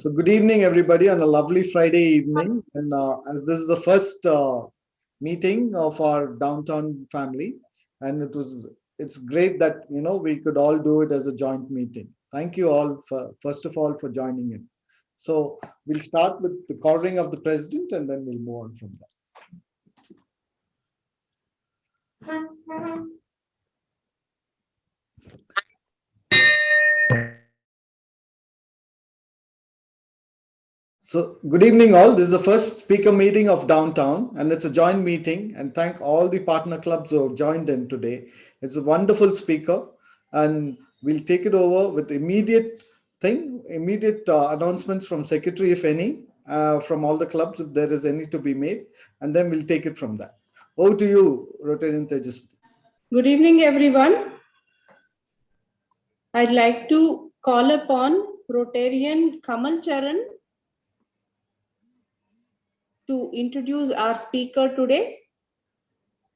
So good evening, everybody, on a lovely Friday evening. And as this is the first meeting of our downtown family, and it's great that we could all do it as a joint meeting. Thank you all first of all for joining in. So we'll start with the covering of the president, and then we'll move on from there. So good evening all. This is the first speaker meeting of downtown, and it's a joint meeting, and thank all the partner clubs who have joined in today. It's a wonderful speaker, and we'll take it over with immediate announcements from secretary, if any, from all the clubs, if there is any to be made, and then we'll take it from there. Over to you, Rotarian Tejasvi. Good evening, everyone. I'd like to call upon Rotarian Kamal Charan to introduce our speaker today.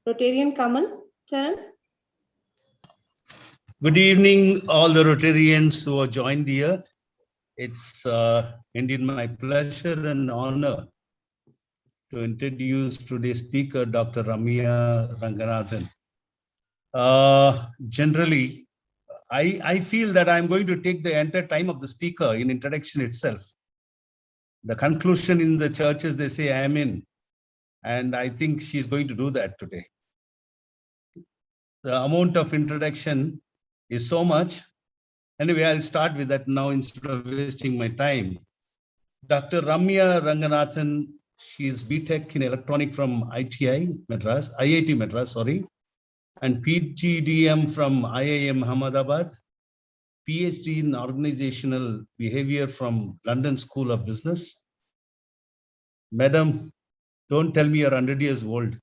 Rotarian Kamal Charan. Good evening, all the Rotarians who have joined here. It's indeed my pleasure and honor to introduce today's speaker, Dr. Ramya Ranganathan. Generally, I feel that I'm going to take the entire time of the speaker in introduction itself. The conclusion in the churches, they say Amen. And I think she's going to do that today. The amount of introduction is so much. Anyway, I'll start with that now instead of wasting my time. Dr. Ramya Ranganathan, she's BTech in Electronic from IIT Madras, and PGDM from IIM Ahmedabad, PhD in Organizational Behavior from London School of Business. Madam, don't tell me you're 100 years old.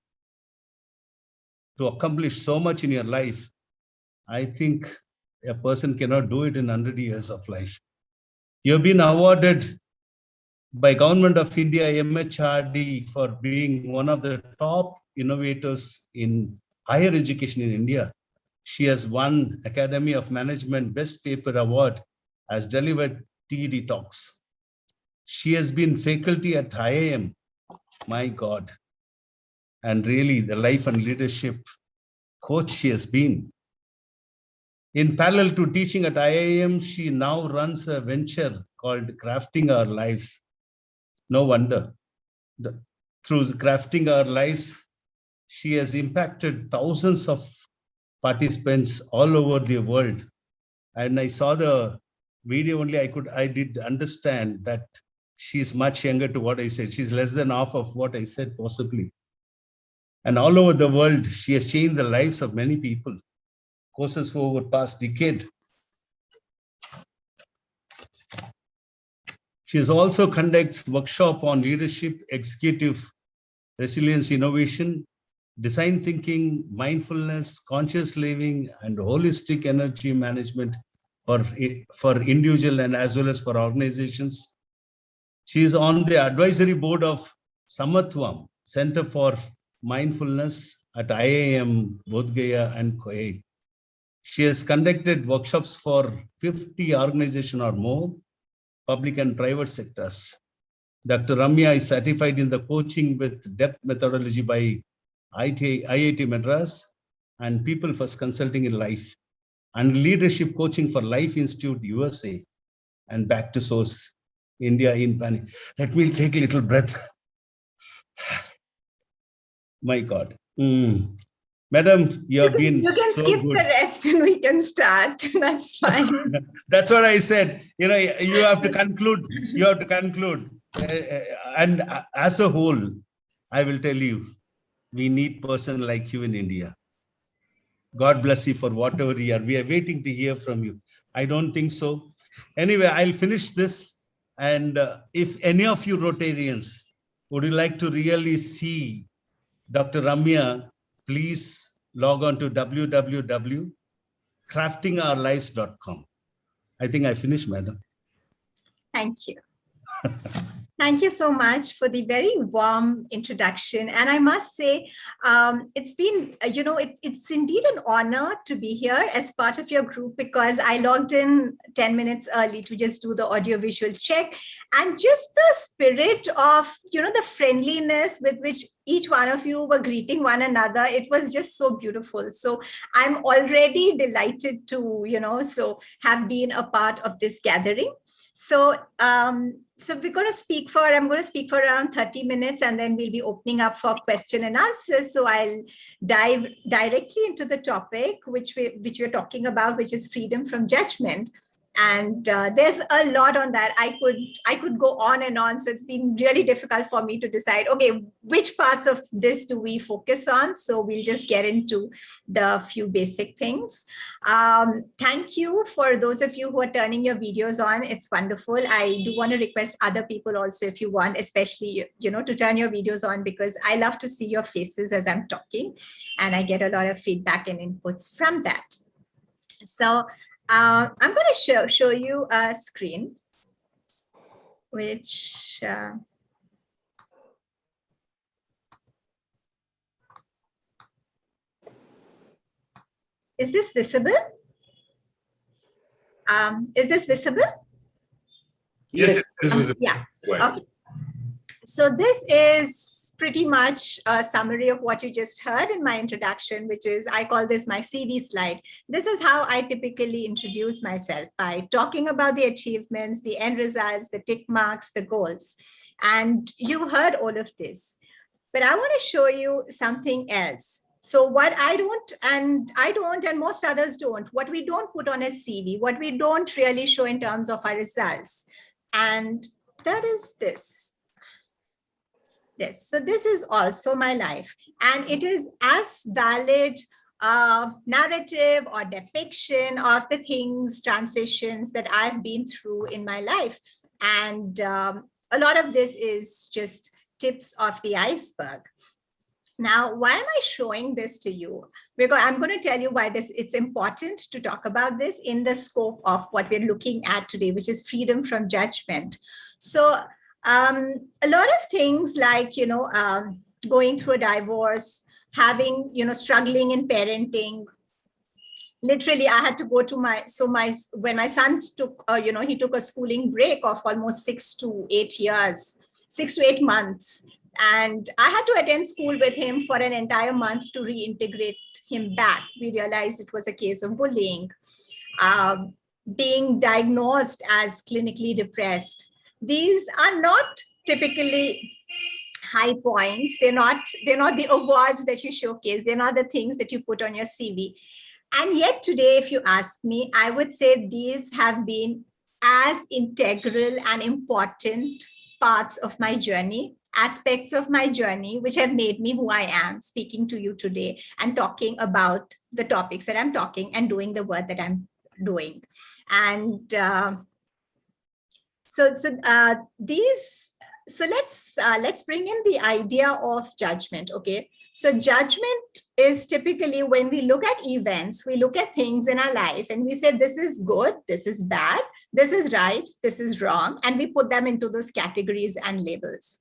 To accomplish so much in your life, I think a person cannot do it in 100 years of life. You've been awarded by Government of India, MHRD, for being one of the top innovators in higher education in India. She has won Academy of Management Best Paper Award, has delivered TED talks. She has been faculty at IIM, my God. And really the life and leadership coach she has been. In parallel to teaching at IIM, she now runs a venture called Crafting Our Lives. No wonder. Through Crafting Our Lives, she has impacted thousands of participants all over the world. And I saw the video only, I did understand that she's much younger to what I said. She's less than half of what I said possibly. And all over the world, she has changed the lives of many people. Courses for over the past decade. She also conducts workshop on leadership, executive resilience, innovation, design thinking, mindfulness, conscious living, and holistic energy management for individual and as well as for organizations. She is on the advisory board of Samatvam, Center for Mindfulness at IIM, Bodh Gaya and Kuwait. She has conducted workshops for 50 organizations or more, public and private sectors. Dr. Ramya is certified in the coaching with depth methodology by IIT Madras and People First Consulting in Life, and leadership coaching for Life Institute USA and Back to Source India in Panic. Let me take a little breath. My God. Madam, you have been. You can so skip good. the rest and we can start. That's fine. That's what I said. You have to conclude. You have to conclude. And as a whole, I will tell you, we need person like you in India. God bless you for whatever you are. We are waiting to hear from you. I don't think so. Anyway, I'll finish this. And if any of you Rotarians would you like to really see Dr. Ramya, please log on to www.craftingourlives.com. I think I finished, madam. Thank you. Thank you so much for the very warm introduction. And I must say, it's been, it's indeed an honor to be here as part of your group, because I logged in 10 minutes early to just do the audio-visual check. And just the spirit of, the friendliness with which each one of you were greeting one another, it was just so beautiful. So I'm already delighted to, have been a part of this gathering. So, so I'm going to speak for around 30 minutes, and then we'll be opening up for question and answers. So I'll dive directly into the topic, which we're talking about, which is freedom from judgment. And there's a lot on that. I could go on and on. So it's been really difficult for me to decide, okay, which parts of this do we focus on? So we'll just get into the few basic things. Thank you for those of you who are turning your videos on. It's wonderful. I do want to request other people also, if you want, especially, to turn your videos on, because I love to see your faces as I'm talking, and I get a lot of feedback and inputs from that. So I'm going to show you a screen, which is this visible? Is this visible? Yes, it is visible. Yeah. Okay. So this is pretty much a summary of what you just heard in my introduction, which is, I call this my CV slide. This is how I typically introduce myself, by talking about the achievements, the end results, the tick marks, the goals. And you heard all of this, but I want to show you something else. So what I don't, and most others don't, what we don't put on a CV, what we don't really show in terms of our results. And that is this. So this is also my life, and it is as valid narrative or depiction of the things, transitions that I've been through in my life. And a lot of this is just tips of the iceberg. Now, why am I showing this to you? Because I'm going to tell you why it's important to talk about this in the scope of what we're looking at today, which is freedom from judgment. So a lot of things like, going through a divorce, having, struggling in parenting. Literally, I had to go to when my son took, he took a schooling break of almost 6 to 8 months. And I had to attend school with him for an entire month to reintegrate him back. We realized it was a case of bullying, being diagnosed as clinically depressed. These are not typically high points. They're not the awards that you showcase. They're not the things that you put on your CV. And yet today, if you ask me, I would say these have been as integral and important parts of my journey, aspects of my journey, which have made me who I am, speaking to you today and talking about the topics that I'm talking and doing the work that I'm doing. And So let's bring in the idea of judgment. Okay, so judgment is typically when we look at events, we look at things in our life and we say, this is good, this is bad, this is right, this is wrong, and we put them into those categories and labels.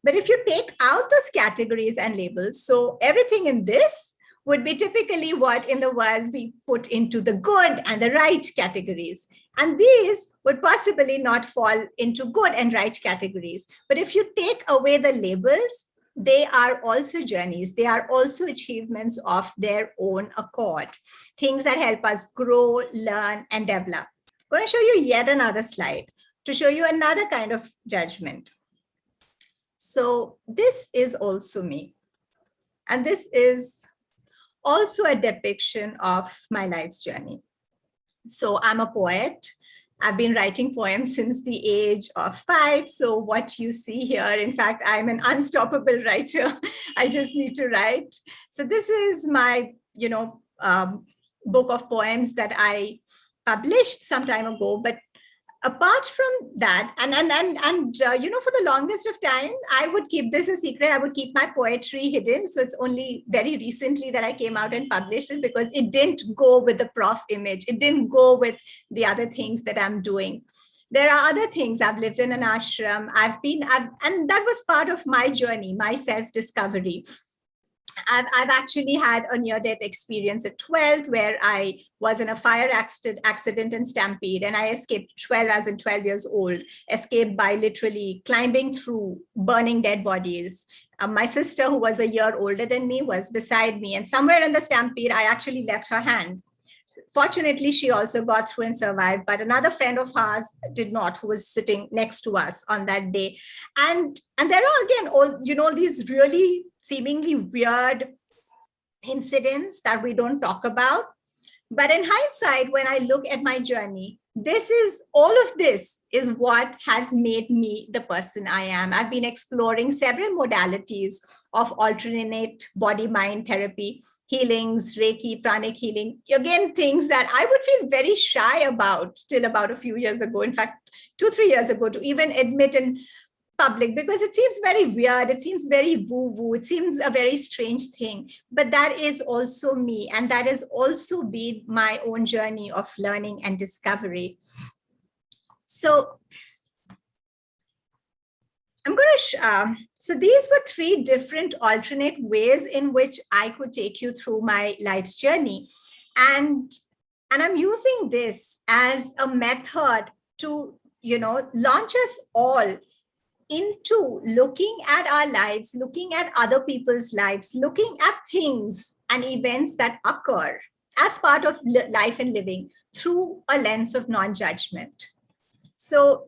But if you take out those categories and labels, so everything in this would be typically what in the world we put into the good and the right categories. And these would possibly not fall into good and right categories. But if you take away the labels, they are also journeys. They are also achievements of their own accord, things that help us grow, learn, and develop. I'm going to show you yet another slide to show you another kind of judgment. So this is also me. And this is also a depiction of my life's journey. So I'm a poet. I've been writing poems since the age of 5. So what you see here, in fact, I'm an unstoppable writer. I just need to write. So this is my, book of poems that I published some time ago. But apart from that, and for the longest of time, I would keep this a secret. I would keep my poetry hidden. So it's only very recently that I came out and published it, because it didn't go with the prof image. It didn't go with the other things that I'm doing. There are other things. I've lived in an ashram. And that was part of my journey, my self-discovery. I've actually had a near-death experience at 12 where I was in a fire accident and stampede, and I escaped 12 as in 12 years old, escaped by literally climbing through burning dead bodies. My sister, who was a year older than me, was beside me, and somewhere in the stampede, I actually left her hand. Fortunately, she also got through and survived, but another friend of ours did not, who was sitting next to us on that day. And there are, again, all, these really seemingly weird incidents that we don't talk about. But in hindsight, when I look at my journey, all of this is what has made me the person I am. I've been exploring several modalities of alternate body-mind therapy, healings, Reiki, pranic healing, again, things that I would feel very shy about till about a few years ago. In fact, 2-3 years ago, to even admit in public, because it seems very weird. It seems very woo-woo. It seems a very strange thing, but that is also me. And that has also been my own journey of learning and discovery. So I'm going to, so these were 3 different alternate ways in which I could take you through my life's journey. And I'm using this as a method to, launch us all into looking at our lives, looking at other people's lives, looking at things and events that occur as part of life and living through a lens of non-judgment. So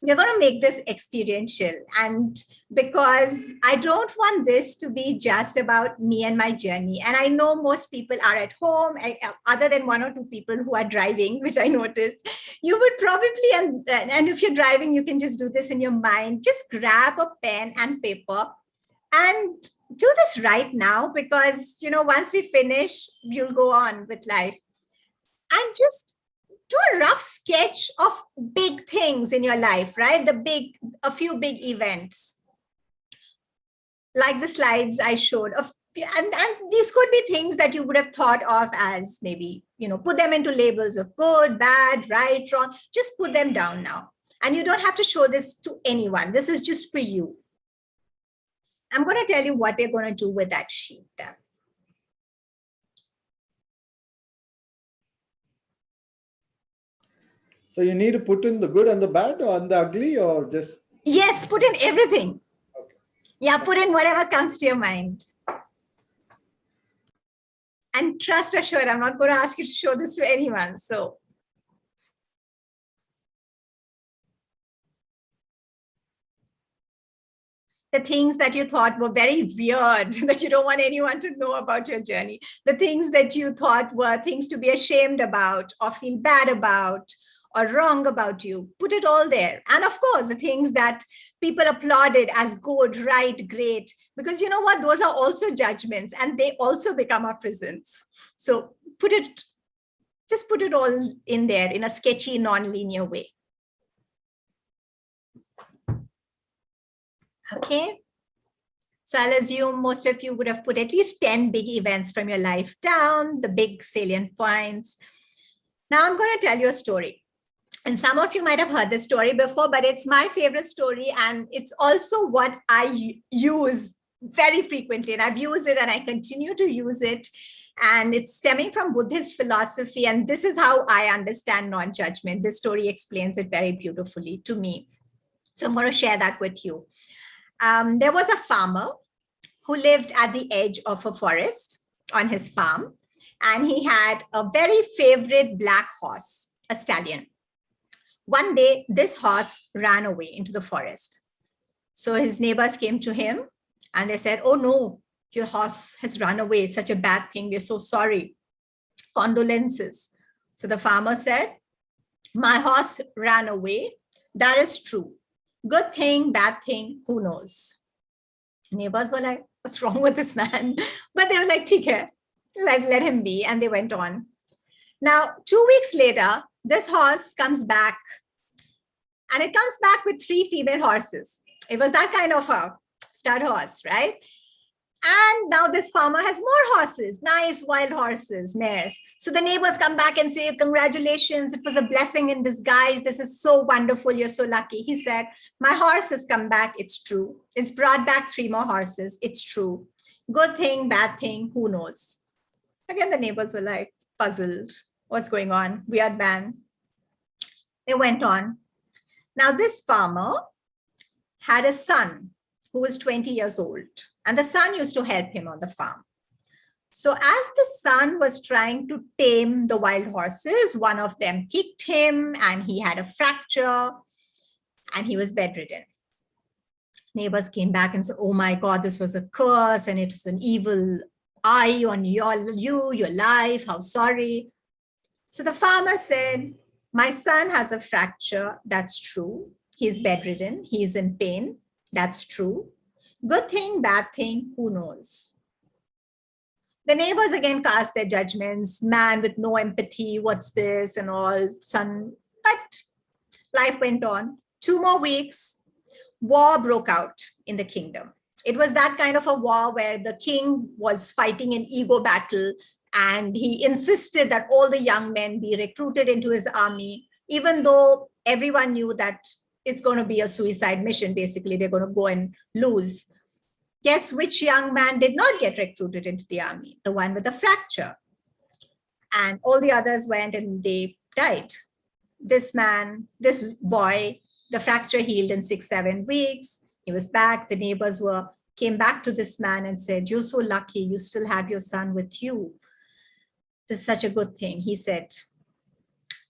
we're going to make this experiential, and because I don't want this to be just about me and my journey. And I know most people are at home, other than 1 or 2 people who are driving, which I noticed. You would probably, and if you're driving, you can just do this in your mind. Just grab a pen and paper and do this right now, because, once we finish, you'll go on with life. And just do a rough sketch of big things in your life, right? A few big events, like the slides I showed. And these could be things that you would have thought of as maybe, put them into labels of good, bad, right, wrong. Just put them down now. And you don't have to show this to anyone. This is just for you. I'm going to tell you what we're going to do with that sheet. So you need to put in the good and the bad and the ugly, or just? Yes, put in everything. Okay. Yeah, put in whatever comes to your mind. And trust assured, I'm not going to ask you to show this to anyone. So the things that you thought were very weird, that you don't want anyone to know about your journey, the things that you thought were things to be ashamed about or feel bad about or wrong about you, put it all there. And of course, the things that people applauded as good, right, great, because you know what, those are also judgments and they also become our prisons. So just put it all in there in a sketchy, non-linear way. Okay. So I'll assume most of you would have put at least 10 big events from your life down, the big salient points. Now I'm going to tell you a story. And some of you might have heard this story before, but it's my favorite story. And it's also what I use very frequently. And I've used it and I continue to use it. And it's stemming from Buddhist philosophy. And this is how I understand non-judgment. This story explains it very beautifully to me. So I'm going to share that with you. There was a farmer who lived at the edge of a forest on his farm. And he had a very favorite black horse, a stallion. One day, this horse ran away into the forest. So his neighbors came to him and they said, "Oh no, your horse has run away. Such a bad thing. We're so sorry. Condolences." So the farmer said, "My horse ran away. That is true. Good thing, bad thing, who knows?" Neighbors were like, "What's wrong with this man?" But they were like, "Theek hai, let him be." And they went on. Now, 2 weeks later, this horse comes back. And it comes back with 3 female horses. It was that kind of a stud horse, right? And now this farmer has more horses, nice wild horses, mares. So the neighbors come back and say, congratulations, it was a blessing in disguise. This is so wonderful. You're so lucky. He said, my horse has come back. It's true. It's brought back 3 more horses. It's true. Good thing, bad thing, who knows? Again, the neighbors were like puzzled. What's going on? Weird man. They went on. Now this farmer had a son who was 20 years old. And the son used to help him on the farm. So as the son was trying to tame the wild horses, one of them kicked him and he had a fracture and he was bedridden. Neighbors came back and said, oh my God, this was a curse and it was an evil eye on your life, how sorry. So the farmer said, my son has a fracture, that's true. He's bedridden, he's in pain, that's true. Good thing, bad thing, who knows? The neighbors again cast their judgments, man with no empathy, what's this and all, son. But life went on. 2 more weeks, war broke out in the kingdom. It was that kind of a war where the king was fighting an ego battle and he insisted that all the young men be recruited into his army, even though everyone knew that it's going to be a suicide mission. Basically, they're going to go and lose. Guess which young man did not get recruited into the army? The one with the fracture. And all the others went and they died. This man, this boy, the fracture healed in 6-7 weeks. He was back. The neighbors came back to this man and said, you're so lucky. You still have your son with you. This is such a good thing. He said,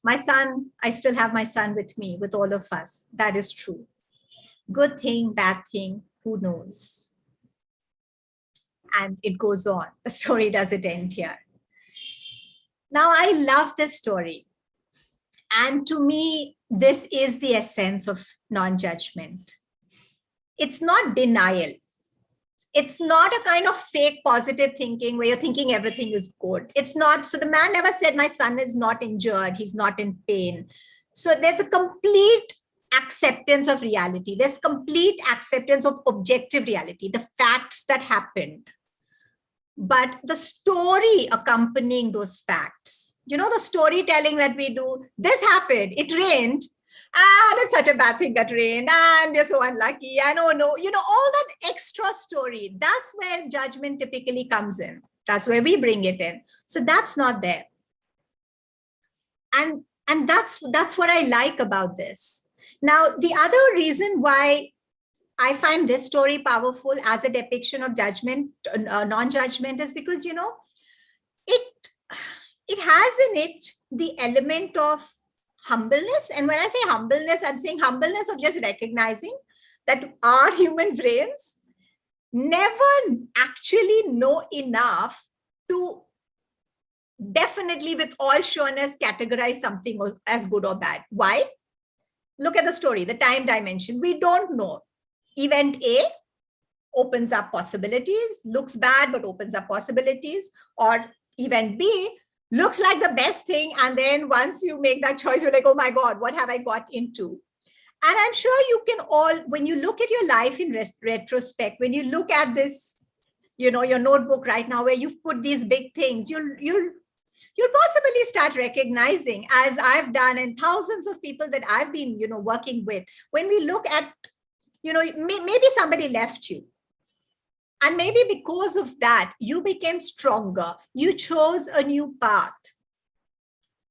my son, I still have my son with me, with all of us. That is true. Good thing, bad thing, who knows? And it goes on. The story doesn't end here. Now, I love this story. And to me, this is the essence of non-judgment. It's not denial. It's not a kind of fake positive thinking where you're thinking everything is good. It's not. So the man never said, my son is not injured. He's not in pain. So there's a complete acceptance of reality. There's complete acceptance of objective reality, the facts that happened. But the story accompanying those facts, you know, the storytelling that we do, this happened, it rained, and it's such a bad thing that rained, and you're so unlucky, and oh no, you know, all that extra story, that's where judgment typically comes in. That's where we bring it in. So that's not there. And that's what I like about this. Now, the other reason why I find this story powerful as a depiction of judgment, non-judgment, is because, you know, it has in it the element of humbleness. And when I say humbleness, I'm saying humbleness of just recognizing that our human brains never actually know enough to definitely with all sureness categorize something as good or bad. Why? Look at the story, the time dimension. We don't know. Event A opens up possibilities, looks bad, but opens up possibilities. Or event B looks like the best thing. And then once you make that choice, you're like, oh my God, what have I got into? And I'm sure you can all, when you look at your life in retrospect, when you look at this, you know, your notebook right now, where you've put these big things, you'll possibly start recognizing, as I've done and thousands of people that I've been, you know, working with, when we look at, you know, maybe somebody left you. And maybe because of that, you became stronger. You chose a new path.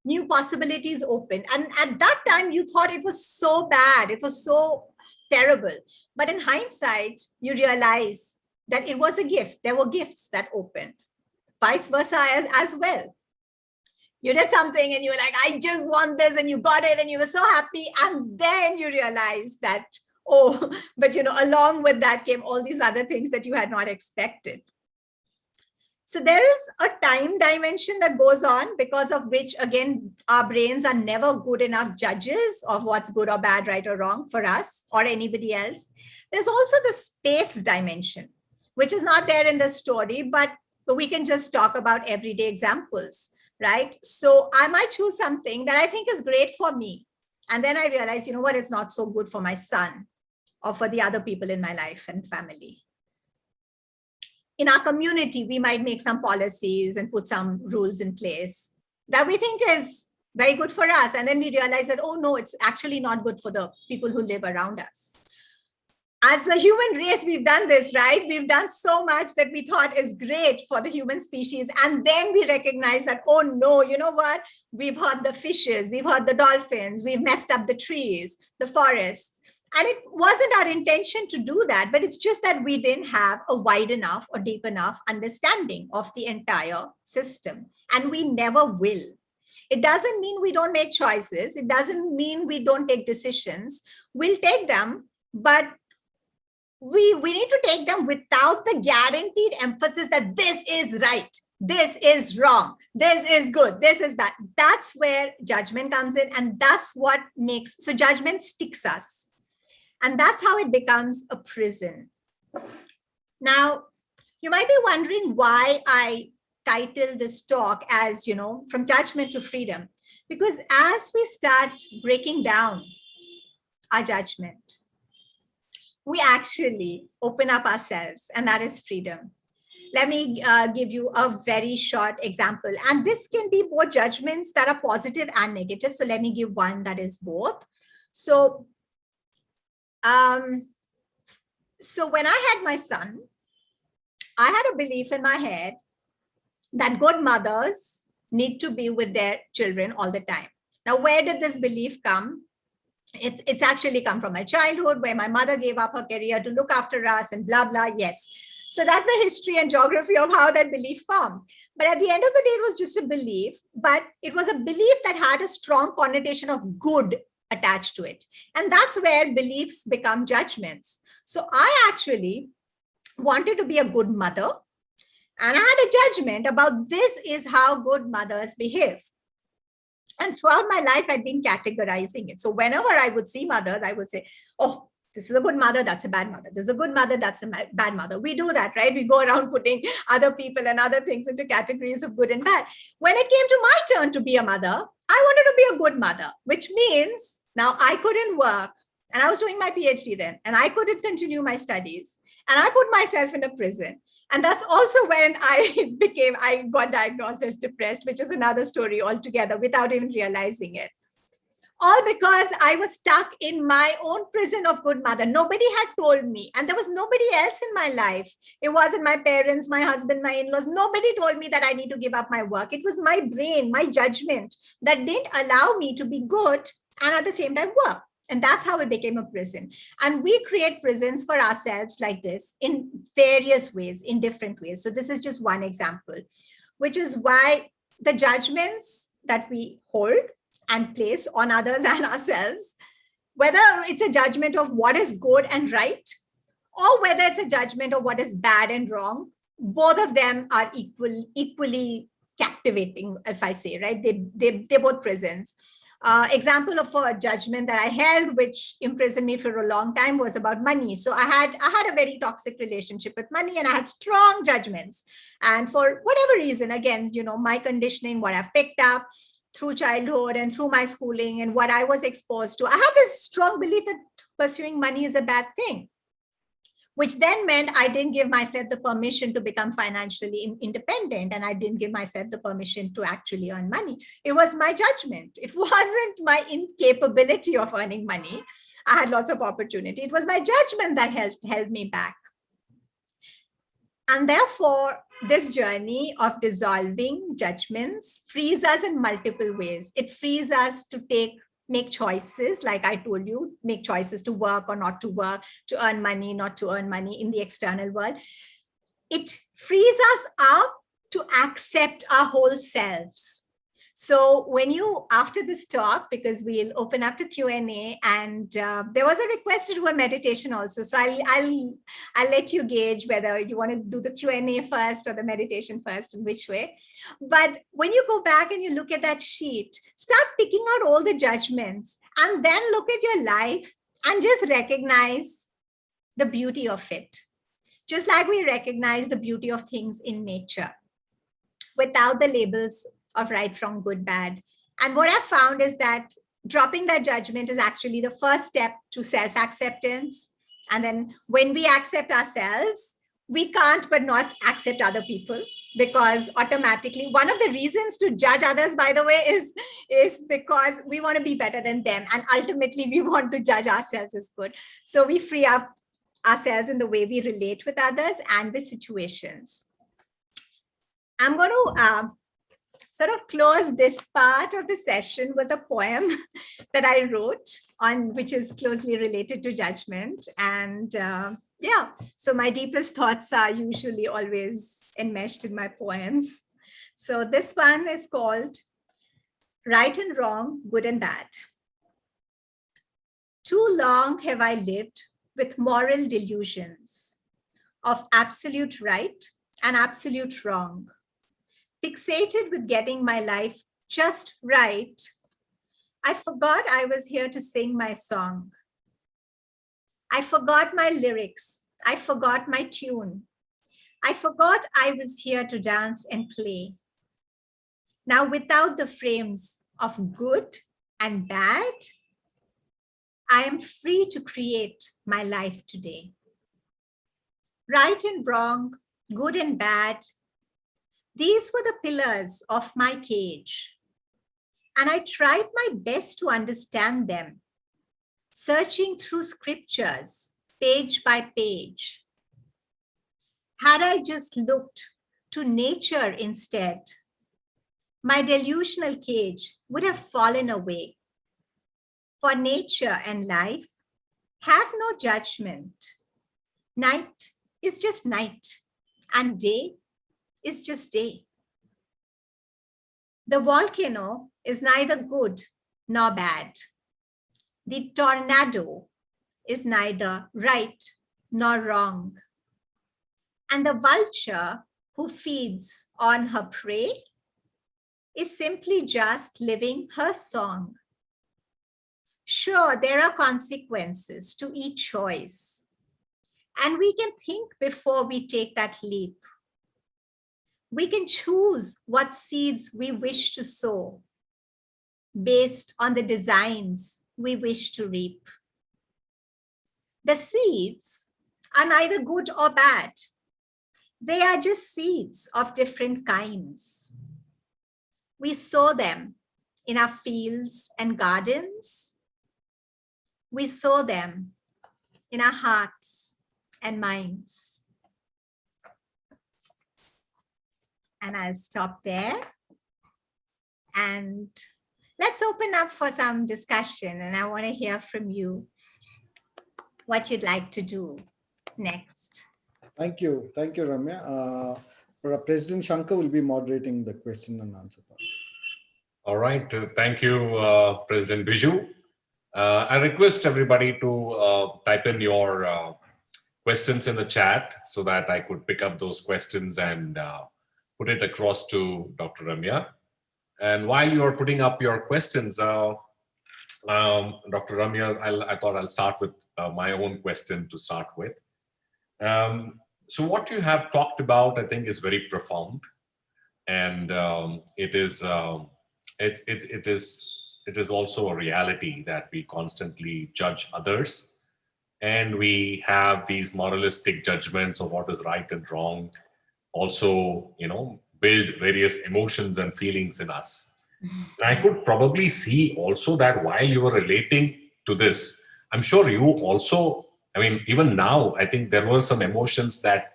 New possibilities opened. And at that time, you thought it was so bad. It was so terrible. But in hindsight, you realize that it was a gift. There were gifts that opened. Vice versa as well. You did something and you were like, I just want this, and you got it and you were so happy. And then you realize that, oh, but you know, along with that came all these other things that you had not expected. So there is a time dimension that goes on, because of which, again, our brains are never good enough judges of what's good or bad, right or wrong for us or anybody else. There's also the space dimension, which is not there in the story, but we can just talk about everyday examples, right? So I might choose something that I think is great for me. And then I realize, you know what, it's not so good for my son or for the other people in my life and family. in our community, we might make some policies and put some rules in place that we think is very good for us. And then we realize that, oh no, it's actually not good for the people who live around us. As a human race, we've done this, right? We've done so much that we thought is great for the human species. And then we recognize that, oh no, you know what? We've hurt the fishes, we've hurt the dolphins, we've messed up the trees, the forests. And it wasn't our intention to do that, but it's just that we didn't have a wide enough or deep enough understanding of the entire system. And we never will. It doesn't mean we don't make choices. It doesn't mean we don't take decisions. We'll take them, but we need to take them without the guaranteed emphasis that this is right, this is wrong, this is good, this is bad. That's where judgment comes in, and that's what makes, so judgment sticks us. And that's how it becomes a prison. Now, you might be wondering why I title this talk as, from judgment to freedom. Because as we start breaking down our judgment, we actually open up ourselves, and that is freedom. Let me give you a very short example. And this can be both judgments that are positive and negative. So let me give one that is both. So when I had my son, I had a belief in my head that good mothers need to be with their children all the time. Now, where did this belief come? It's actually come from my childhood, where my mother gave up her career to look after us and blah, blah, yes. So that's the history and geography of how that belief formed. But at the end of the day, it was just a belief, but it was a belief that had a strong connotation of good attached to it. And that's where beliefs become judgments. So I actually wanted to be a good mother, and I had a judgment about this is how good mothers behave. And throughout my life, I'd been categorizing it. So whenever I would see mothers, I would say, oh, this is a good mother, that's a bad mother. This is a good mother, that's a bad mother. We do that, right? We go around putting other people and other things into categories of good and bad. When it came to my turn to be a mother, I wanted to be a good mother, which means now I couldn't work. And I was doing my PhD then, and I couldn't continue my studies. And I put myself in a prison. And that's also when I got diagnosed as depressed, which is another story altogether without even realizing it. All because I was stuck in my own prison of good mother. Nobody had told me, and there was nobody else in my life. It wasn't my parents, my husband, my in-laws. Nobody told me that I need to give up my work. It was my brain, my judgment that didn't allow me to be good and at the same time work. And that's how it became a prison. And we create prisons for ourselves like this in various ways, in different ways. So this is just one example, which is why the judgments that we hold and place on others and ourselves, whether it's a judgment of what is good and right, or whether it's a judgment of what is bad and wrong, both of them are equally captivating, if I say, right? They're both prisons. Example of a judgment that I held, which imprisoned me for a long time, was about money. So I had a very toxic relationship with money, and I had strong judgments. And for whatever reason, again, my conditioning, what I've picked up through childhood and through my schooling and what I was exposed to, I had this strong belief that pursuing money is a bad thing, which then meant I didn't give myself the permission to become financially independent, and I didn't give myself the permission to actually earn money. It was my judgment. It wasn't my incapability of earning money. I had lots of opportunity. It was my judgment that held me back. And therefore, this journey of dissolving judgments frees us in multiple ways. It frees us to make choices, like I told you, make choices to work or not to work, to earn money, not to earn money in the external world. It frees us up to accept our whole selves. So when after this talk, because we'll open up to Q&A, and there was a request to do a meditation also. So I'll let you gauge whether you want to do the Q&A first or the meditation first, in which way. But when you go back and you look at that sheet, start picking out all the judgments, and then look at your life and just recognize the beauty of it. Just like we recognize the beauty of things in nature without the labels of right, wrong, good, bad. And what I've found is that dropping that judgment is actually the first step to self-acceptance. And then when we accept ourselves, we can't but not accept other people, because automatically one of the reasons to judge others, by the way, is because we want to be better than them, and ultimately we want to judge ourselves as good. So we free up ourselves in the way we relate with others and with situations. I'm going to sort of close this part of the session with a poem that I wrote on, which is closely related to judgment. And yeah, so my deepest thoughts are usually always enmeshed in my poems. So this one is called Right and Wrong, Good and Bad. Too long have I lived with moral delusions of absolute right and absolute wrong, fixated with getting my life just right. I forgot I was here to sing my song. I forgot my lyrics. I forgot my tune. I forgot I was here to dance and play. Now, without the frames of good and bad, I am free to create my life today. Right and wrong, good and bad, these were the pillars of my cage, and I tried my best to understand them, searching through scriptures, page by page. Had I just looked to nature instead, my delusional cage would have fallen away. For nature and life have no judgment. Night is just night, and day is just day. The volcano is neither good nor bad. The tornado is neither right nor wrong. And the vulture who feeds on her prey is simply just living her song. Sure, there are consequences to each choice, and we can think before we take that leap. We can choose what seeds we wish to sow based on the designs we wish to reap. The seeds are neither good or bad. They are just seeds of different kinds. We sow them in our fields and gardens. We sow them in our hearts and minds. And I'll stop there. And let's open up for some discussion. And I want to hear from you what you'd like to do next. Thank you. Thank you, Ramya. President Shankar will be moderating the question and answer part. All right. Thank you, President Biju. I request everybody to type in your questions in the chat so that I could pick up those questions and put it across to Dr. Ramya. And while you're putting up your questions, Dr. Ramya, I thought I'll start with my own question to start with. So what you have talked about, I think, is very profound, and it is also a reality that we constantly judge others, and we have these moralistic judgments of what is right and wrong. Also, build various emotions and feelings in us. And I could probably see also that while you were relating to this, I'm sure you also, even now, I think there were some emotions that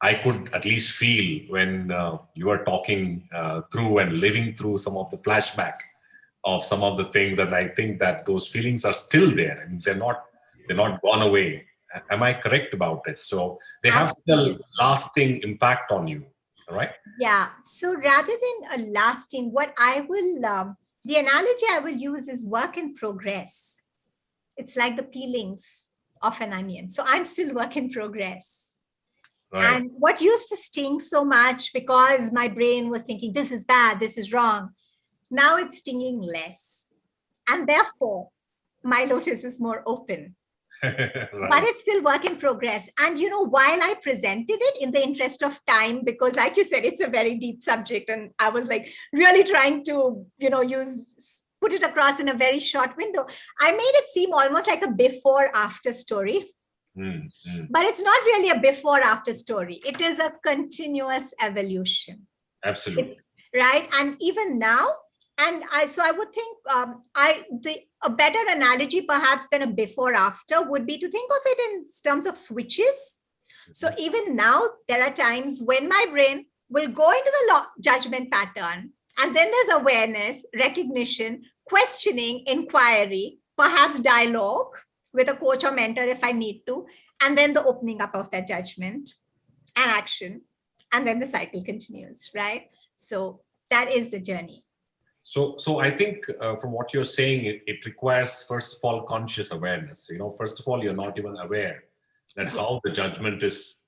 I could at least feel when you were talking through and living through some of the flashback of some of the things, and I think that those feelings are still there. They're not gone away. Am I correct about it? So they have still lasting impact on you, right? Yeah. So rather than a lasting, what I will, the analogy I will use is work in progress. It's like the peelings of an onion. So I'm still work in progress. Right. And what used to sting so much because my brain was thinking, this is bad, this is wrong. Now it's stinging less. And therefore, my lotus is more open. Right. But it's still work in progress. And, while I presented it in the interest of time, because like you said, it's a very deep subject. And I was like really trying to, put it across in a very short window. I made it seem almost like a before after story. But it's not really a before after story. It is a continuous evolution. Absolutely. Right. And even now, and I would think a better analogy perhaps than a before after would be to think of it in terms of switches. So even now, there are times when my brain will go into the judgment pattern, and then there's awareness, recognition, questioning, inquiry, perhaps dialogue with a coach or mentor if I need to, and then the opening up of that judgment and action, and then the cycle continues, right? So that is the journey. So I think from what you're saying, it requires, first of all, conscious awareness. First of all, you're not even aware that how the judgment is,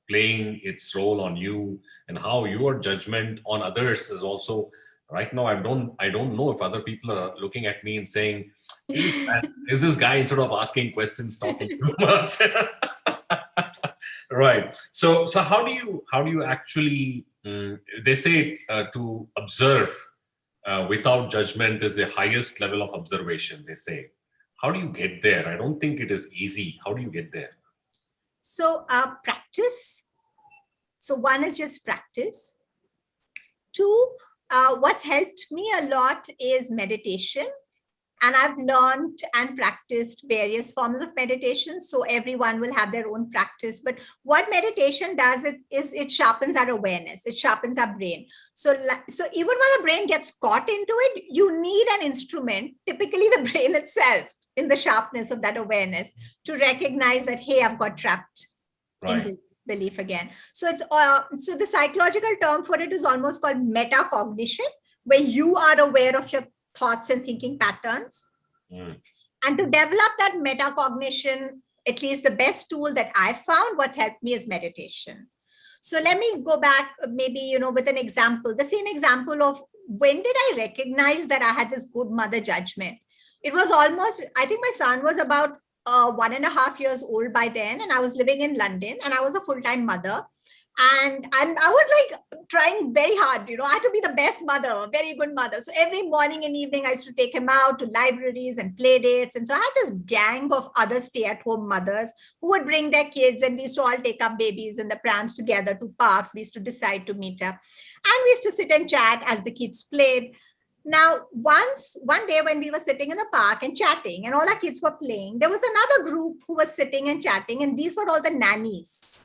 playing its role on you, and how your judgment on others is also. Right now, I don't know if other people are looking at me and saying, is this guy, instead of asking questions, talking too much? Right. So how do you actually? They say to observe without judgment is the highest level of observation. They say, how do you get there? I don't think it is easy. How do you get there? So practice. So one is just practice. Two, what's helped me a lot is meditation. And I've learned and practiced various forms of meditation. So everyone will have their own practice. But what meditation does is it sharpens our awareness. It sharpens our brain. So even when the brain gets caught into it, you need an instrument, typically the brain itself, in the sharpness of that awareness, to recognize that, hey, I've got trapped in this belief again. So so the psychological term for it is almost called metacognition, where you are aware of your thoughts and thinking patterns. And to develop that metacognition, at least the best tool that I found, what's helped me is meditation. So let me go back maybe, with an example, the same example of when did I recognize that I had this good mother judgment? It was almost, I think my son was about 1.5 years old by then, and I was living in London, and I was a full-time mother. And I was like trying very hard, I had to be the best mother, very good mother. So every morning and evening, I used to take him out to libraries and play dates. And so I had this gang of other stay-at-home mothers who would bring their kids, and we used to all take up babies in the prams together to parks. We used to decide to meet up, and we used to sit and chat as the kids played. Now, one day when we were sitting in the park and chatting, and all our kids were playing, there was another group who was sitting and chatting, and these were all the nannies.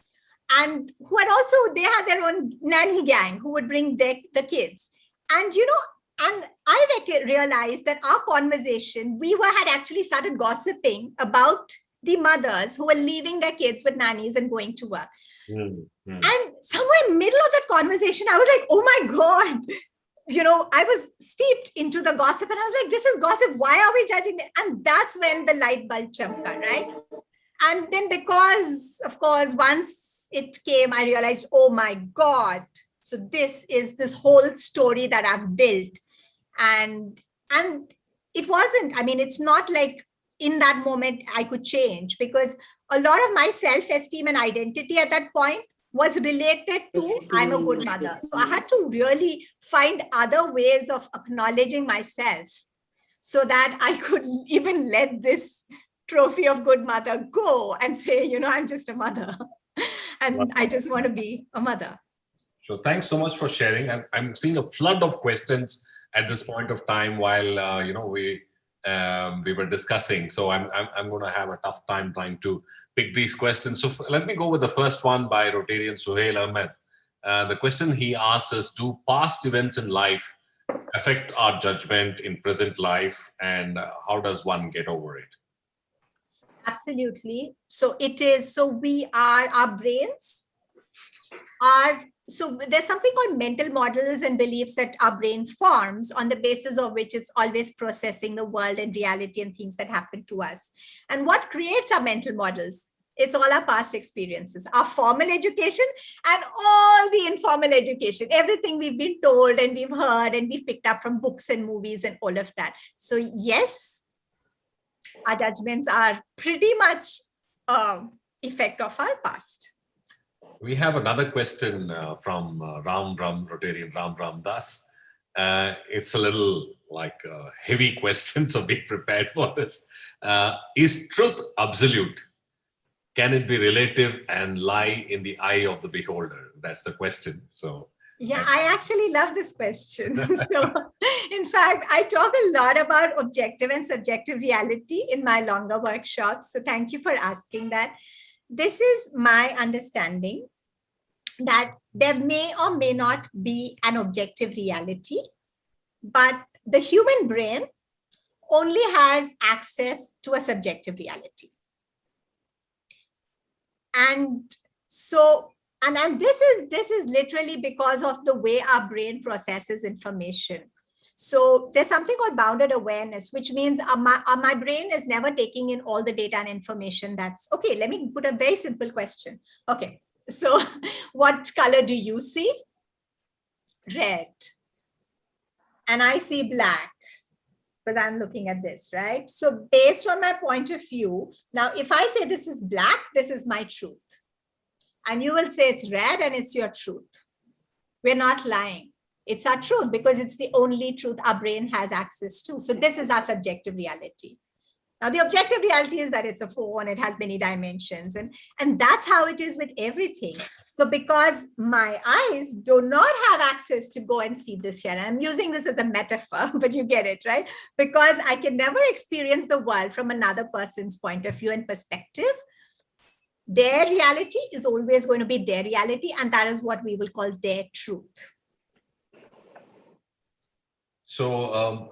And who had also, they had their own nanny gang who would bring the kids. And, and I realized that our conversation, had actually started gossiping about the mothers who were leaving their kids with nannies and going to work. And somewhere in the middle of that conversation, I was like, oh my God, I was steeped into the gossip, and I was like, this is gossip. Why are we judging them? And that's when the light bulb jumped on, right? And then because, of course, once it came, I realized, oh my God. So this is this whole story that I've built. And it wasn't, it's not like in that moment I could change, because a lot of my self-esteem and identity at that point was related to I'm a good mother. So I had to really find other ways of acknowledging myself so that I could even let this trophy of good mother go and say, I'm just a mother. And I just want to be a mother. So thanks so much for sharing. I'm seeing a flood of questions at this point of time while we were discussing. So I'm going to have a tough time trying to pick these questions. So let me go with the first one by Rotarian Suhail Ahmed. The question he asks is, do past events in life affect our judgment in present life, and how does one get over it? Absolutely. So our brains so there's something called mental models and beliefs that our brain forms, on the basis of which it's always processing the world and reality and things that happen to us. And what creates our mental models? It's all our past experiences, our formal education and all the informal education, everything we've been told and we've heard and we've picked up from books and movies and all of that. So yes, our judgments are pretty much effect of our past. We have another question from Rotarian Ram Das. It's a little like a heavy question, so be prepared for this. Is truth absolute? can it be relative and lie in the eye of the beholder? That's the question. So yeah, I actually love this question. So, in fact, I talk a lot about objective and subjective reality in my longer workshops. So, thank you for asking that. This is my understanding that there may or may not be an objective reality, but the human brain only has access to a subjective reality. And so, and this is literally because of the way our brain processes information. So there's something called bounded awareness, which means my brain is never taking in all the data and information. That's okay. Let me put a very simple question. Okay, so what color do you see? Red. And I see black, because I'm looking at this, right? So based on my point of view, now if I say this is black, this is my truth. And you will say it's red and it's your truth. We're not lying. It's our truth because it's the only truth our brain has access to. So this is our subjective reality. Now the objective reality is that it's a phone, it has many dimensions, and that's how it is with everything. So because my eyes do not have access to go and see this here, and I'm using this as a metaphor, but you get it, right? Because I can never experience the world from another person's point of view and perspective. Their reality is always going to be their reality, and that is what we will call their truth. So,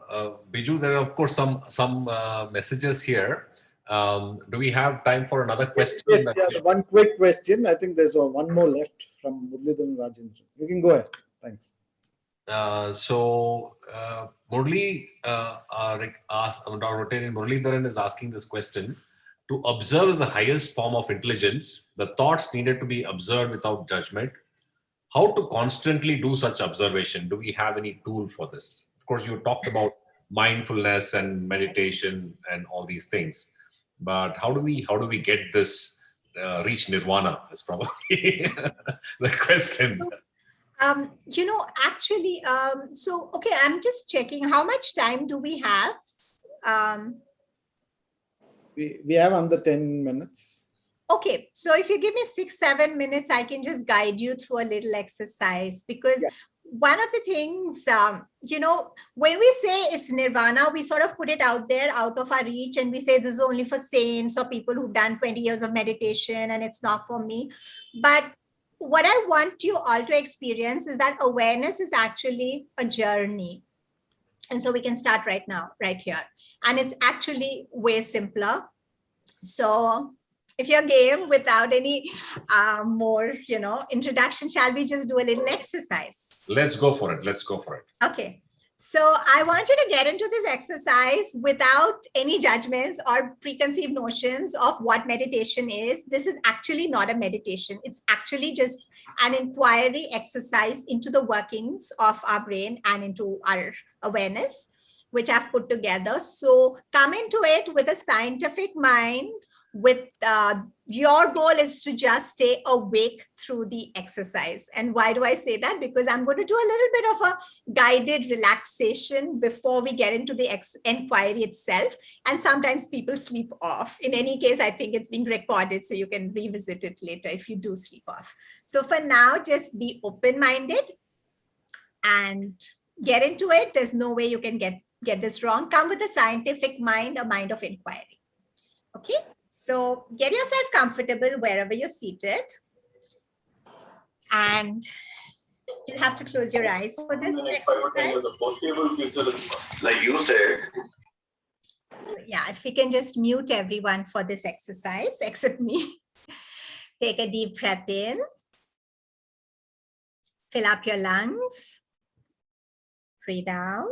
Biju, there are of course some messages here. Do we have time for another question? Yes, yeah, one quick question. I think there's one more left from Muralidharan Rajendra. You can go ahead. Thanks. Murli, our Rotarian Muralidharan is asking this question. To observe is the highest form of intelligence. The thoughts needed to be observed without judgment. How to constantly do such observation? Do we have any tool for this? Of course, you talked about mindfulness and meditation and all these things, but how do we get this reach nirvana? Is probably the question. You know, actually, so okay, I'm just checking how much time do we have? We have under 10 minutes. Okay, so if you give me 6-7 minutes, I can just guide you through a little exercise, because one of the things, you know, when we say it's nirvana, we sort of put it out there, out of our reach, and we say this is only for saints or people who've done 20 years of meditation and it's not for me. But what I want you all to experience is that awareness is actually a journey. And so we can start right now, right here. And it's actually way simpler. So if you're game, without any more, you know, introduction, shall we just do a little exercise? Let's go for it. Let's go for it. Okay. So I want you to get into this exercise without any judgments or preconceived notions of what meditation is. This is actually not a meditation. It's actually just an inquiry exercise into the workings of our brain and into our awareness, which I've put together. So come into it with a scientific mind, with your goal is to just stay awake through the exercise. And why do I say that? Because I'm going to do a little bit of a guided relaxation before we get into the inquiry itself. And sometimes people sleep off. In any case, I think it's being recorded, so you can revisit it later if you do sleep off. So for now, just be open-minded and get into it. There's no way you can get this wrong. Come with a scientific mind, a mind of inquiry. Okay. So get yourself comfortable wherever you're seated, and you'll have to close your eyes for this exercise. Like you said. So yeah, if we can just mute everyone for this exercise, except me. Take a deep breath in. Fill up your lungs. Breathe out.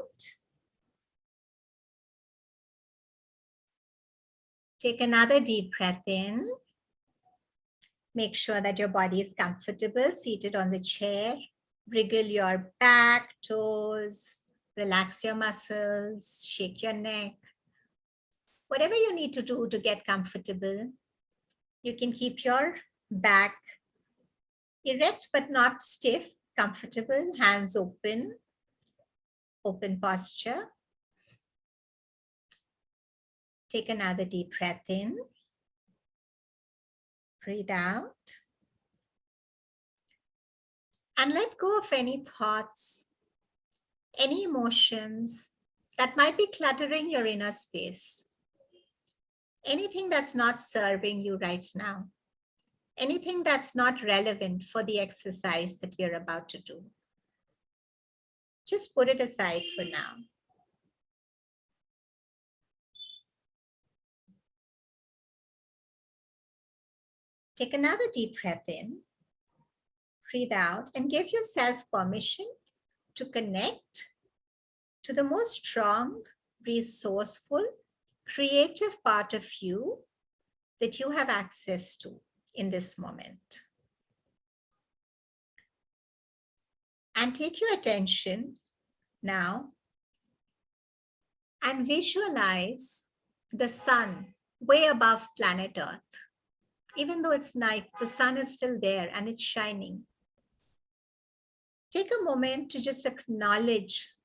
Take another deep breath in. Make sure that your body is comfortable, seated on the chair. Wriggle your back, toes, relax your muscles, shake your neck. Whatever you need to do to get comfortable. You can keep your back erect but not stiff, comfortable, hands open, open posture. Take another deep breath in. Breathe out. And let go of any thoughts, any emotions that might be cluttering your inner space. Anything that's not serving you right now. Anything that's not relevant for the exercise that we're about to do. Just put it aside for now. Take another deep breath in. Breathe out and give yourself permission to connect to the most strong, resourceful, creative part of you that you have access to in this moment. And take your attention now and visualize the sun way above planet Earth. Even though it's night, the sun is still there and it's shining. Take a moment to just acknowledge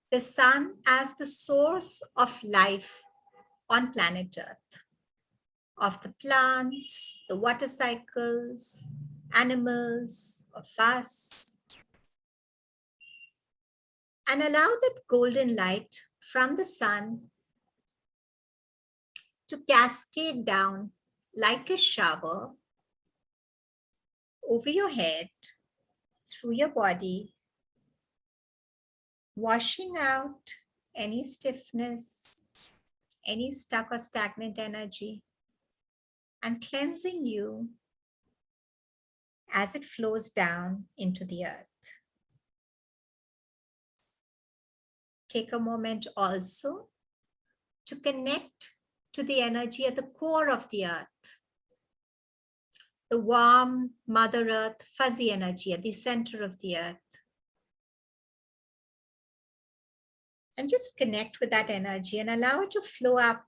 the sun as the source of life on planet Earth, of the plants, the water cycles, animals, of us. And allow that golden light from the sun to cascade down like a shower over your head, through your body, washing out any stiffness, any stuck or stagnant energy, and cleansing you as it flows down into the earth. Take a moment also to connect to the energy at the core of the earth, the warm Mother Earth, fuzzy energy at the center of the earth. And just connect with that energy and allow it to flow up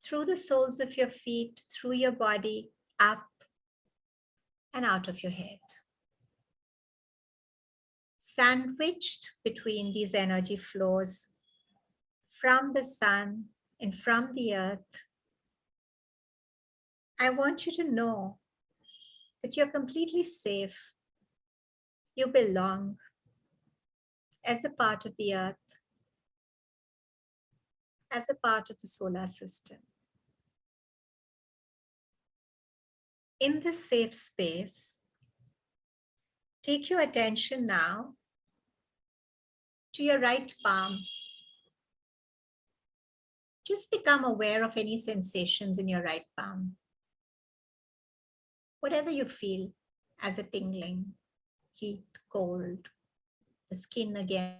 through the soles of your feet, through your body, up and out of your head. Sandwiched between these energy flows from the sun and from the earth, I want you to know that you're completely safe. You belong as a part of the earth, as a part of the solar system. In this safe space, take your attention now to your right palm. Just become aware of any sensations in your right palm. Whatever you feel as a tingling, heat, cold, the skin again.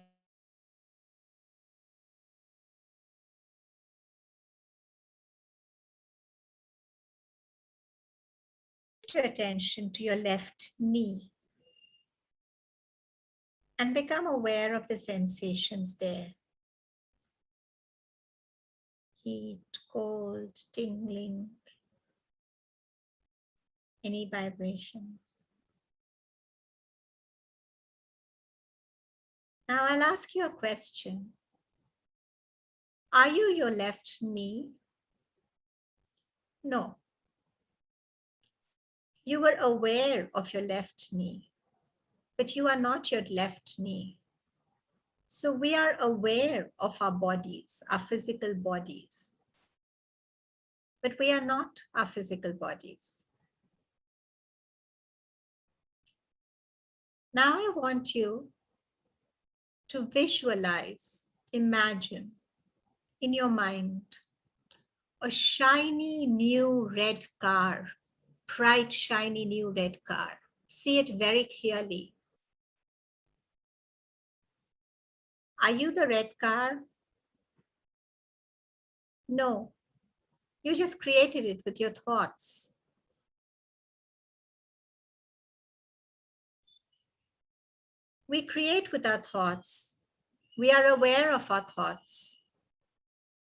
Your attention to your left knee and become aware of the sensations there. Heat, cold, tingling, any vibrations. Now I'll ask you a question. Are you your left knee? No. You were aware of your left knee, but you are not your left knee. So we are aware of our bodies, our physical bodies, but we are not our physical bodies. Now I want you to visualize, imagine in your mind a shiny new red car, bright shiny new red car. See it very clearly. Are you the red car? No, you just created it with your thoughts. We create with our thoughts. We are aware of our thoughts,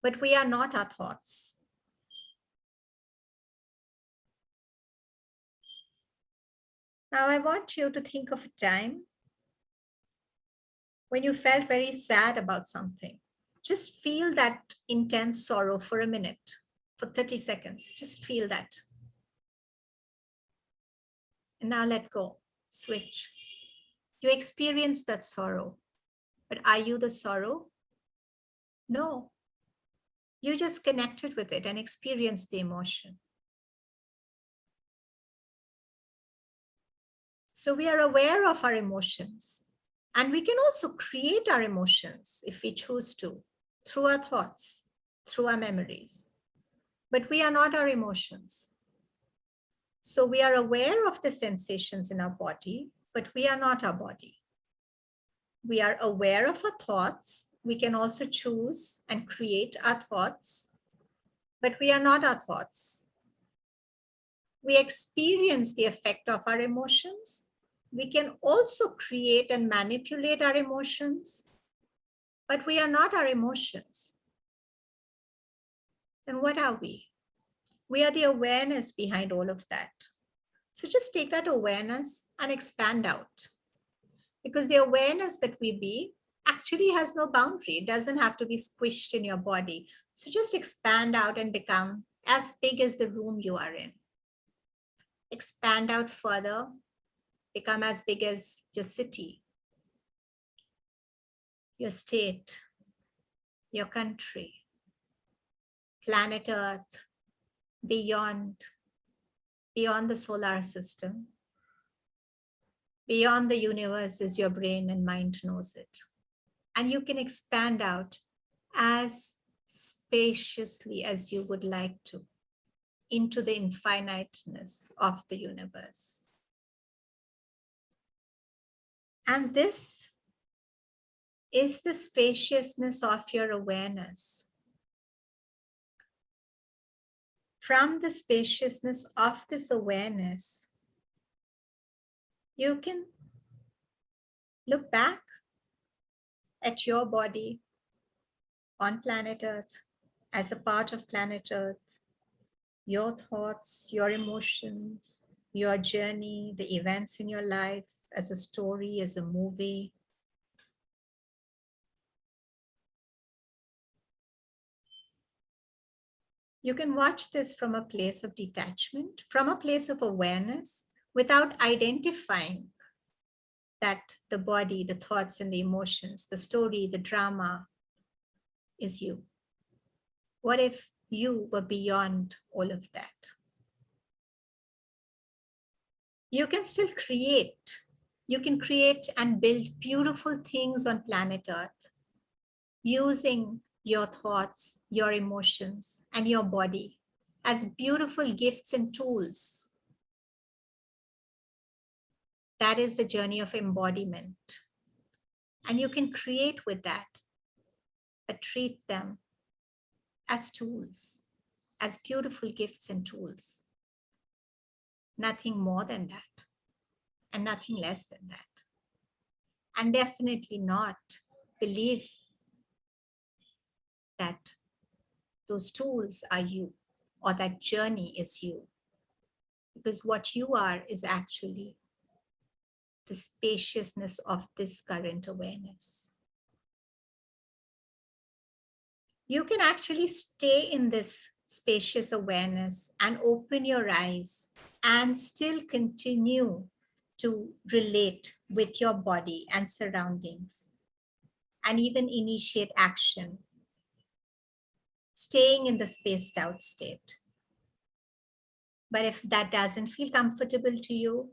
but we are not our thoughts. Now I want you to think of a time when you felt very sad about something. Just feel that intense sorrow for a minute, for 30 seconds. Just feel that. And now let go, switch. You experience that sorrow, but are you the sorrow? No. You just connected with it and experienced the emotion. So we are aware of our emotions, and we can also create our emotions if we choose to, through our thoughts, through our memories. But we are not our emotions. So we are aware of the sensations in our body, but we are not our body. We are aware of our thoughts. We can also choose and create our thoughts, but we are not our thoughts. We experience the effect of our emotions. We can also create and manipulate our emotions, but we are not our emotions. Then what are we? We are the awareness behind all of that. So just take that awareness and expand out. Because the awareness that we be actually has no boundary. It doesn't have to be squished in your body. So just expand out and become as big as the room you are in. Expand out further, become as big as your city, your state, your country, planet Earth, beyond the solar system. Beyond the universe as your brain and mind knows it. And you can expand out as spaciously as you would like to into the infiniteness of the universe. And this is the spaciousness of your awareness. From the spaciousness of this awareness, you can look back at your body on planet Earth, as a part of planet Earth, your thoughts, your emotions, your journey, the events in your life, as a story, as a movie. You can watch this from a place of detachment, from a place of awareness, without identifying that the body, the thoughts and the emotions, the story, the drama is you. What if you were beyond all of that? You can still create. You can create and build beautiful things on planet Earth using your thoughts, your emotions, and your body as beautiful gifts and tools. That is the journey of embodiment. And you can create with that, but treat them as tools, as beautiful gifts and tools. Nothing more than that, and nothing less than that. And definitely not believe that those tools are you, or that journey is you. Because what you are is actually the spaciousness of this current awareness. You can actually stay in this spacious awareness and open your eyes and still continue to relate with your body and surroundings, and even initiate action, staying in the spaced out state. But if that doesn't feel comfortable to you,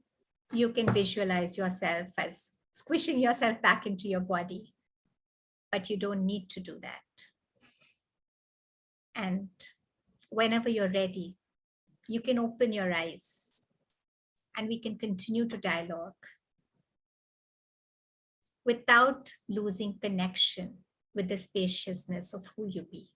you can visualize yourself as squishing yourself back into your body, but you don't need to do that. And whenever you're ready, you can open your eyes and we can continue to dialogue without losing connection with the spaciousness of who you be.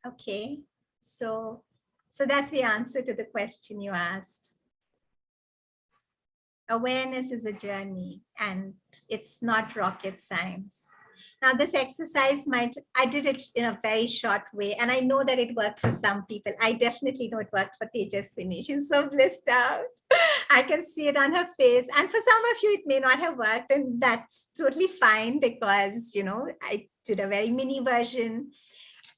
Okay, so that's the answer to the question you asked. Awareness is a journey and it's not rocket science. Now, this exercise I did it in a very short way, and I know that it worked for some people. I definitely know it worked for Tejaswini. She's so blissed out. I can see it on her face. And for some of you, it may not have worked, and that's totally fine because, I did a very mini version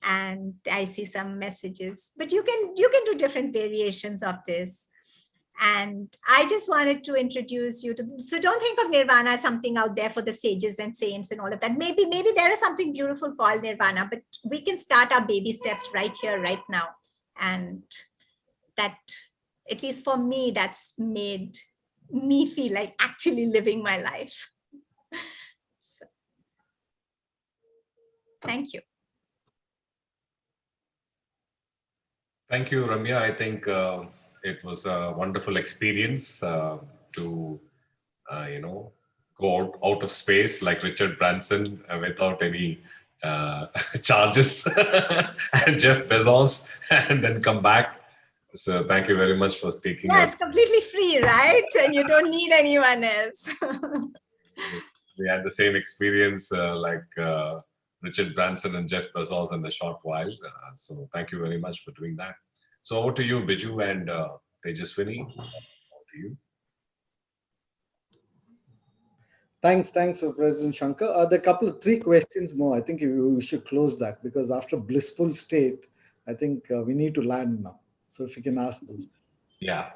and I see some messages, but you can do different variations of this. And I just wanted to introduce you to, so don't think of nirvana as something out there for the sages and saints and all of that. Maybe there is something beautiful called nirvana, but we can start our baby steps right here, right now. And that, at least for me, that's made me feel like actually living my life. So, thank you. Thank you, Ramya. I think it was a wonderful experience to, go out of space like Richard Branson without any charges and Jeff Bezos and then come back. So thank you very much for taking us. It's completely free, right? And you don't need anyone else. We had the same experience like Richard Branson and Jeff Bezos in a short while. So thank you very much for doing that. So over to you, Biju and Tejaswini. Over to you. Thanks, President Shankar. There are three questions more. I think we should close that because after blissful state, I think we need to land now. So if you can ask those. Yeah.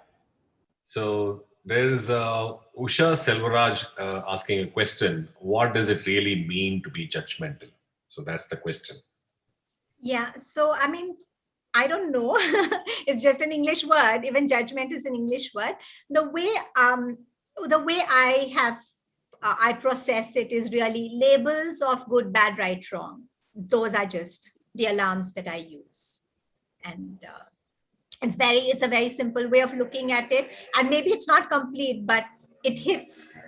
So there's Usha Selvaraj asking a question. What does it really mean to be judgmental? So that's the question. Yeah. So, I don't know. It's just an English word. Even judgment is an English word. The way I process it is really labels of good, bad, right, wrong. Those are just the alarms that I use. And it's a very simple way of looking at it. And maybe it's not complete, but it hits.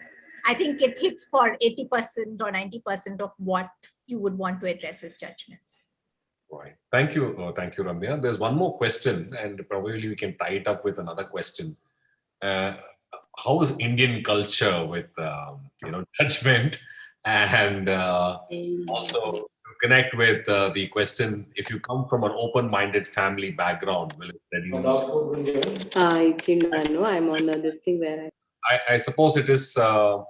I think it hits for 80% or 90% of what you would want to address as judgments. Right. Thank you. Thank you, Ramya. There's one more question, and probably we can tie it up with another question. How is Indian culture with judgment, and also to connect with the question, if you come from an open-minded family background, will it reduce? I'm on this thing where I suppose it is to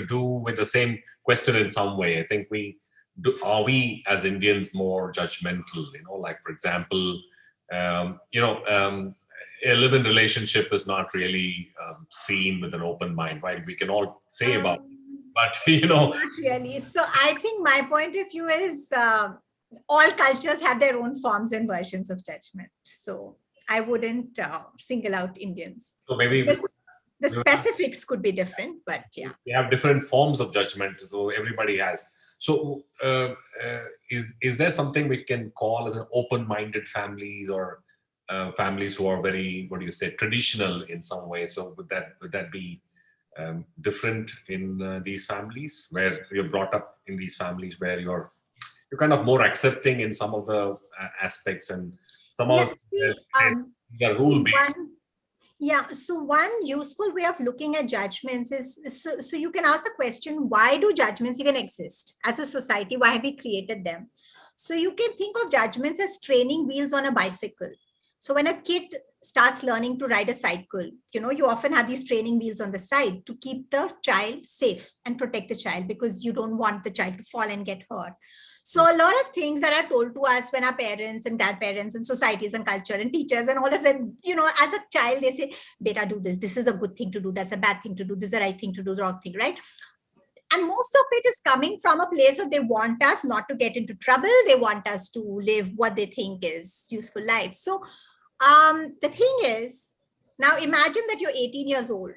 do with the same question in some way. I think are we as Indians more judgmental? Like for example, a live-in relationship is not really seen with an open mind, right? We can all say about it, but Not really. So I think my point of view is all cultures have their own forms and versions of judgment. So I wouldn't single out Indians. So maybe the specifics could be different, but yeah. We have different forms of judgment, so everybody has. So is there something we can call as an open-minded families or families who are very, traditional in some way? So would that be different in these families where you're brought up in these families where you're kind of more accepting in some of the aspects and some of the rule-based? Yeah, so one useful way of looking at judgments is, so you can ask the question, why do judgments even exist as a society? Why have we created them? So you can think of judgments as training wheels on a bicycle. So when a kid starts learning to ride a cycle, you often have these training wheels on the side to keep the child safe and protect the child because you don't want the child to fall and get hurt. So a lot of things that are told to us when our parents and grandparents and societies and culture and teachers and all of them, as a child, they say, beta, do this. This is a good thing to do. That's a bad thing to do. This is the right thing to do, the wrong thing, right? And most of it is coming from a place of they want us not to get into trouble. They want us to live what they think is useful life. So the thing is, now imagine that you're 18 years old.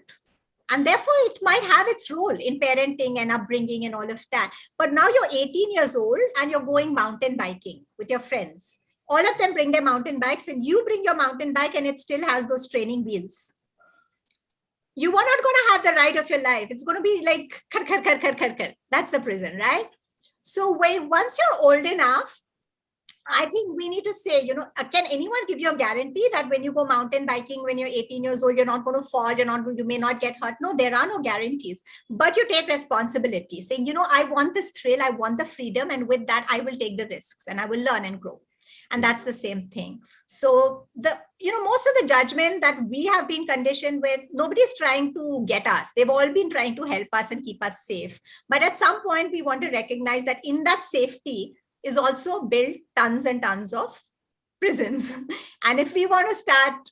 And therefore, it might have its role in parenting and upbringing and all of that. But now you're 18 years old and you're going mountain biking with your friends. All of them bring their mountain bikes and you bring your mountain bike and it still has those training wheels. You are not going to have the ride of your life. It's going to be like, khar, khar, khar, khar, khar, khar. That's the prison, right? So once you're old enough, I think we need to say, can anyone give you a guarantee that when you go mountain biking, when you're 18 years old, you're not going to fall, you may not get hurt? No, there are no guarantees, but you take responsibility saying, I want this thrill, I want the freedom. And with that, I will take the risks and I will learn and grow. And that's the same thing. So most of the judgment that we have been conditioned with, nobody's trying to get us. They've all been trying to help us and keep us safe. But at some point, we want to recognize that in that safety is also built tons and tons of prisons. And if we want to start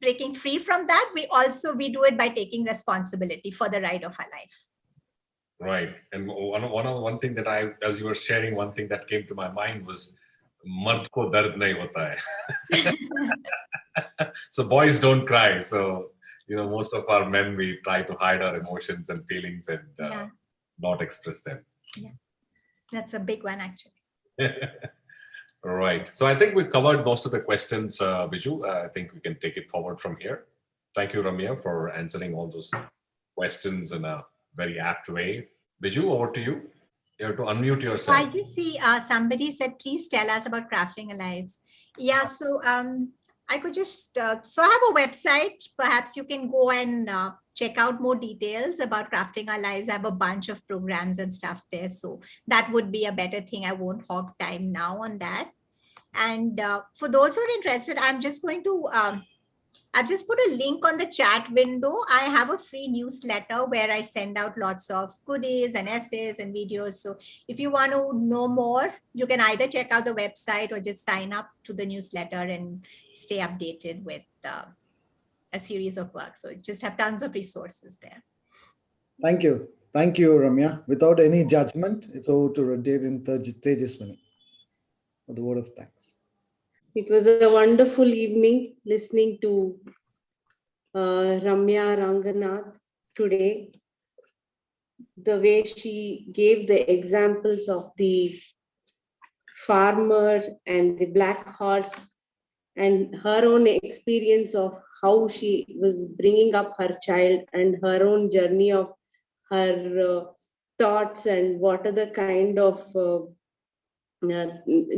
breaking free from that, we do it by taking responsibility for the ride of our life. Right. And one thing that as you were sharing, one thing that came to my mind was, "Mard ko dard nahi hota hai." So boys don't cry. So, most of our men, we try to hide our emotions and feelings and not express them. Yeah. That's a big one, actually. Right. So I think we covered most of the questions, Biju. I think we can take it forward from here. Thank you, Ramya, for answering all those questions in a very apt way. Biju, over to you. You have to unmute yourself. I just see somebody said, please tell us about Crafting Allies. Yeah, so I could just, so I have a website. Perhaps you can go and check out more details about Crafting Our Lives. I have a bunch of programs and stuff there. So that would be a better thing. I won't hog time now on that. And for those who are interested, I'm just going to, I've just put a link on the chat window. I have a free newsletter where I send out lots of goodies and essays and videos. So if you want to know more, you can either check out the website or just sign up to the newsletter and stay updated with a series of work. So just have tons of resources there. Thank you. Thank you, Ramya. Without any judgment, it's over to Rotarian Tejaswini for the word of thanks. It was a wonderful evening listening to Ramya Ranganathan today. The way she gave the examples of the farmer and the black horse and her own experience of how she was bringing up her child and her own journey of her thoughts and what are the kind of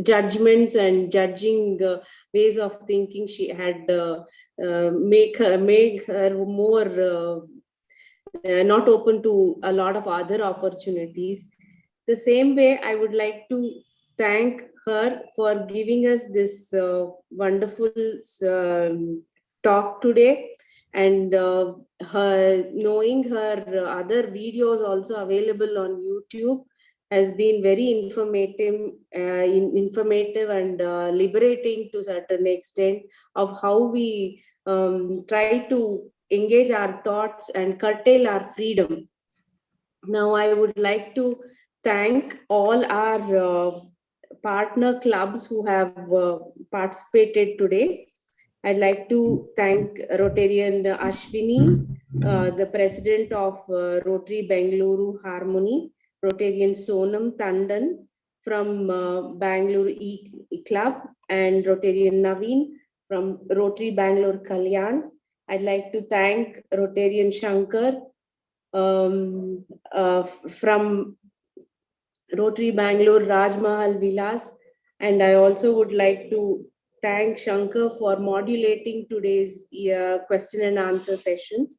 judgments and judging ways of thinking she had make her more not open to a lot of other opportunities. The same way, I would like to thank her for giving us this wonderful talk today, and her knowing her other videos also available on YouTube has been very informative and liberating to a certain extent of how we try to engage our thoughts and curtail our freedom. Now, I would like to thank all our partner clubs who have participated today. I'd like to thank Rotarian Ashwini, the president of Rotary Bangalore Harmony, Rotarian Sonam Tandon from Bangalore E-Club, and Rotarian Naveen from Rotary Bangalore Kalyan. I'd like to thank Rotarian Shankar from Rotary Bangalore Rajmahal Vilas. And I also would like to thank Shankar for modulating today's question and answer sessions.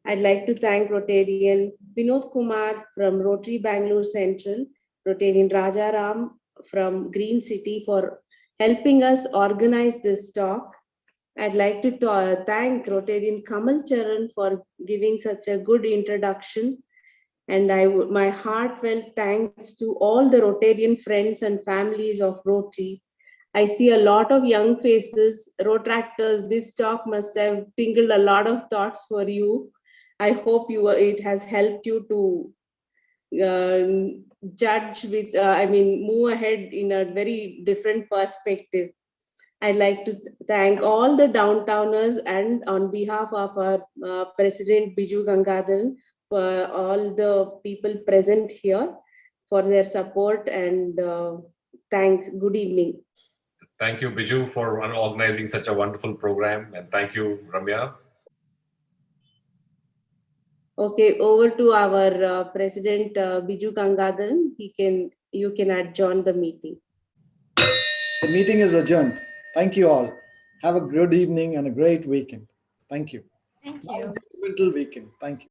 I'd like to thank Rotarian Vinod Kumar from Rotary Bangalore Central, Rotarian Rajaram from Green City for helping us organize this talk. I'd like to thank Rotarian Kamal Charan for giving such a good introduction. And my heartfelt thanks to all the Rotarian friends and families of Rotary. I see a lot of young faces, Rotractors. This talk must have tingled a lot of thoughts for you. I hope it has helped you to judge with, move ahead in a very different perspective. I'd like to thank all the downtowners and on behalf of our President Biju Gangadharan, for all the people present here for their support, and thanks. Good evening. Thank you, Biju, for organizing such a wonderful program, and thank you, Ramya. Okay, over to our President Biju Gangadharan. You can adjourn the meeting. The meeting is adjourned. Thank you all. Have a good evening and a great weekend. Thank you. Thank you. Judgmental weekend. Thank you.